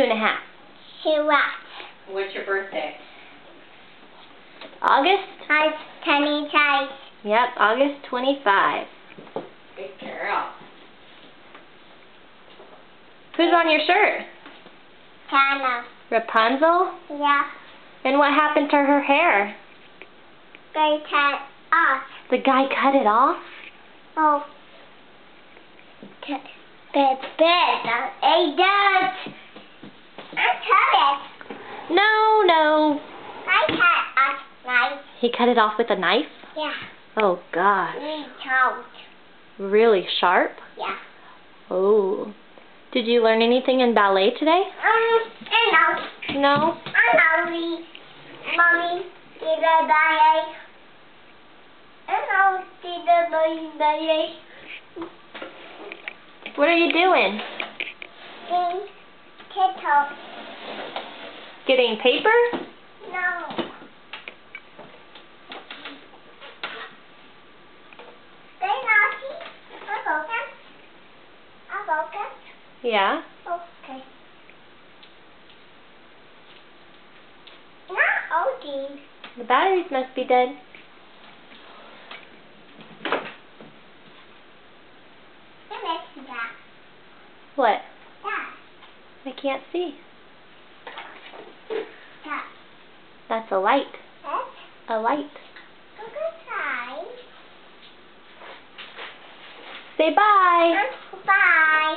2.5. She what? What's your birthday? August? Hi, Penny Tice. Yep, August 25. Good girl. Who's on your shirt? Tana. Rapunzel? Yeah. And what happened to her hair? They cut off. The guy cut it off? Oh. Bed. Hey, Dad. I cut it. No. I cut off knife. He cut it off with a knife? Yeah. Oh, gosh. We told. Really sharp? Yeah. Oh. Did you learn anything in ballet today? I know. No? I know. Mommy did a ballet. I know. Did a ballet. What are you doing? Sing. Kettle. Getting paper? No. Stay naughty. I'll focus. Yeah. Okay. Not OD. The batteries must be dead. That. What? That. I can't see. That. That's a light. That. A light. Look inside. Say bye. Bye.